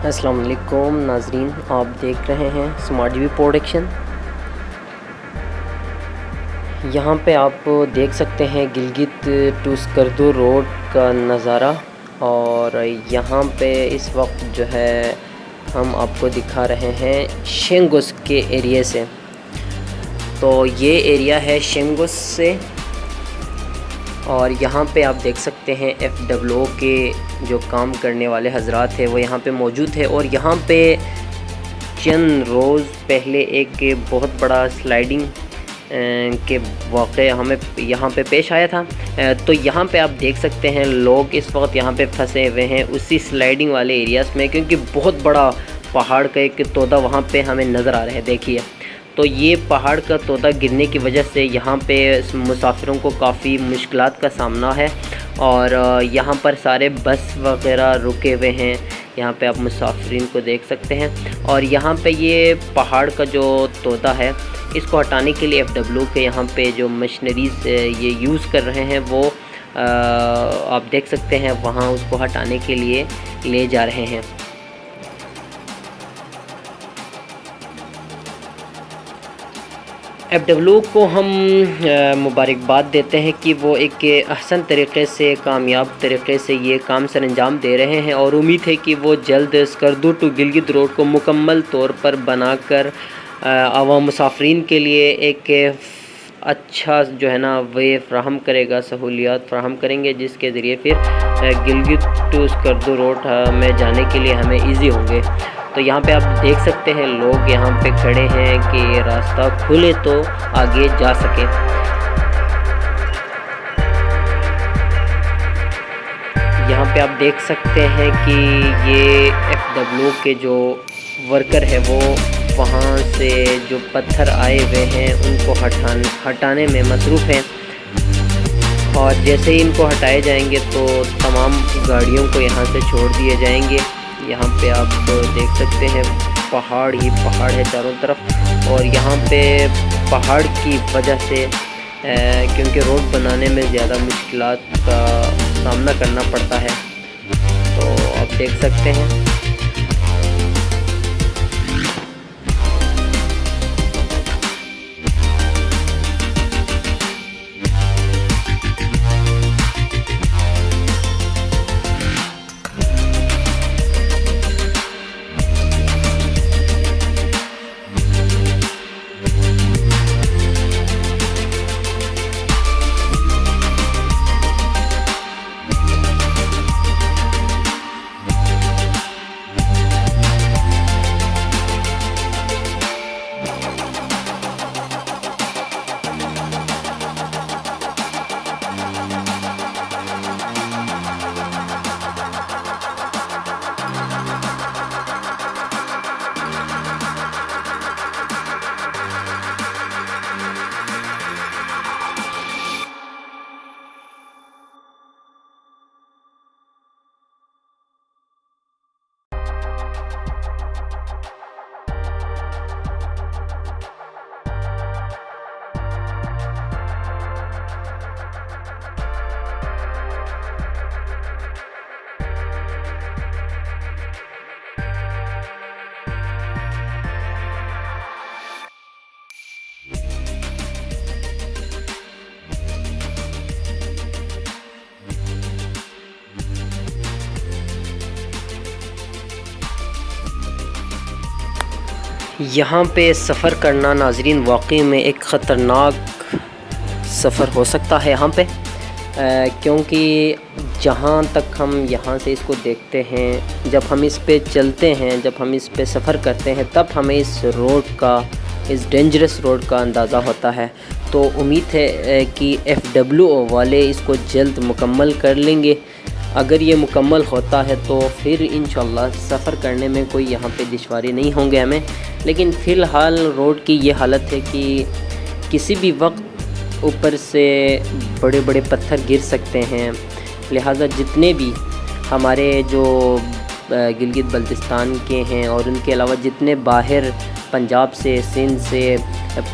अस्सलाम वालेकुम नाजरीन, आप देख रहे हैं स्मार्ट टीवी प्रोडक्शन। यहाँ पे आप देख सकते हैं गिलगित टू स्कर्दू रोड का नज़ारा। और यहाँ पे इस वक्त जो है हम आपको दिखा रहे हैं शेंगुस के एरिया से। तो ये एरिया है शेंगुस से और यहाँ पे आप देख सकते हैं FWO के जो काम करने वाले हजरात हैं वो यहाँ पे मौजूद है। और यहाँ पे चंद रोज़ पहले एक बहुत बड़ा स्लाइडिंग के वाक़े हमें यहाँ पे पेश आया था। तो यहाँ पे आप देख सकते हैं लोग इस वक्त यहाँ पे फंसे हुए हैं उसी स्लाइडिंग वाले एरियाज़ में, क्योंकि बहुत बड़ा पहाड़ का एक तोदा वहाँ पे हमें नज़र आ रहा है। देखिए, तो ये पहाड़ का तोदा गिरने की वजह से यहाँ पे मुसाफिरों को काफ़ी मुश्किलात का सामना है। और यहाँ पर सारे बस वगैरह रुके हुए हैं। यहाँ पे आप मुसाफिरीन को देख सकते हैं। और यहाँ पे ये पहाड़ का जो तोदा है इसको हटाने के लिए FWO के यहाँ पे जो मशीनरीज़ ये यूज़ कर रहे हैं वो आप देख सकते हैं वहाँ उसको हटाने के लिए ले जा रहे हैं। FWO को हम मुबारकबाद देते हैं कि वो एक अहसन तरीक़े से, कामयाब तरीक़े से ये काम सर अंजाम दे रहे हैं। और उम्मीद है कि वो जल्द स्कर्दू टू गिलगित रोड को मुकम्मल तौर पर बनाकर आवाम मुसाफरीन के लिए एक अच्छा जो है ना वे फ्राहम करेगा, सहूलियात फ्राहम करेंगे, जिसके ज़रिए फिर गिलगित टू स्कर्दू रोड में जाने के लिए हमें ईजी होंगे। तो यहाँ पे आप देख सकते हैं लोग यहाँ पे खड़े हैं कि रास्ता खुले तो आगे जा सके। यहाँ पे आप देख सकते हैं कि ये FWO के जो वर्कर है वो वहाँ से जो पत्थर आए हुए हैं उनको हटाने में मसरूफ़ हैं। और जैसे ही इनको हटाए जाएंगे तो तमाम गाड़ियों को यहाँ से छोड़ दिए जाएंगे। यहाँ पे आप देख सकते हैं पहाड़ ही पहाड़ है चारों तरफ। और यहाँ पे पहाड़ की वजह से क्योंकि रोड बनाने में ज़्यादा मुश्किलात का सामना करना पड़ता है, तो आप देख सकते हैं। यहाँ पे सफ़र करना नाजरीन वाकई में एक ख़तरनाक सफ़र हो सकता है यहाँ पे, क्योंकि जहाँ तक हम यहाँ से इसको देखते हैं, जब हम इस पे चलते हैं, जब हम इस पे सफ़र करते हैं, तब हमें इस रोड का, इस डेंजरस रोड का अंदाज़ा होता है। तो उम्मीद है कि FWO वाले इसको जल्द मुकम्मल कर लेंगे। अगर ये मुकम्मल होता है तो फिर इंशाल्लाह सफ़र करने में कोई यहाँ पे दुश्वारी नहीं होंगे हमें। लेकिन फ़िलहाल रोड की ये हालत है कि किसी भी वक्त ऊपर से बड़े बड़े पत्थर गिर सकते हैं। लिहाजा जितने भी हमारे जो गिलगित बल्तिस्तान के हैं और उनके अलावा जितने बाहर पंजाब से, सिंध से,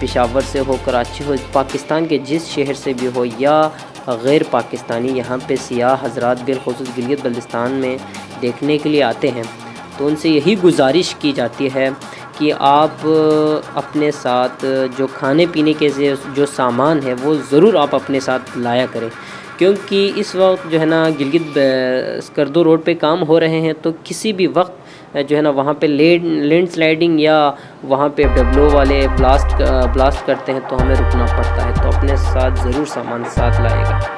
पेशावर से हो, कराची हो, पाकिस्तान के जिस शहर से भी हो या गैर पाकिस्तानी यहाँ पे सियाह हज़रात बिलख़ुसूस गिलगित बल्तिस्तान में देखने के लिए आते हैं, तो उनसे यही गुजारिश की जाती है कि आप अपने साथ जो खाने पीने के जो सामान है वो ज़रूर आप अपने साथ लाया करें, क्योंकि इस वक्त जो है ना गिलगित स्कर्दू रोड पे काम हो रहे हैं, तो किसी भी वक्त जो है ना वहाँ पे लैंडस्लाइडिंग या वहाँ पे डब्लो वाले ब्लास्ट करते हैं, तो हमें रुकना पड़ता है। तो अपने साथ ज़रूर सामान साथ लाएगा।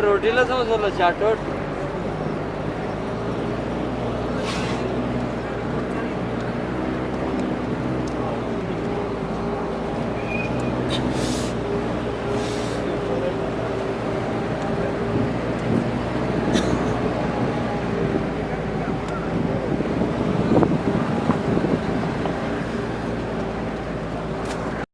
रोटीला समजलं चाटोट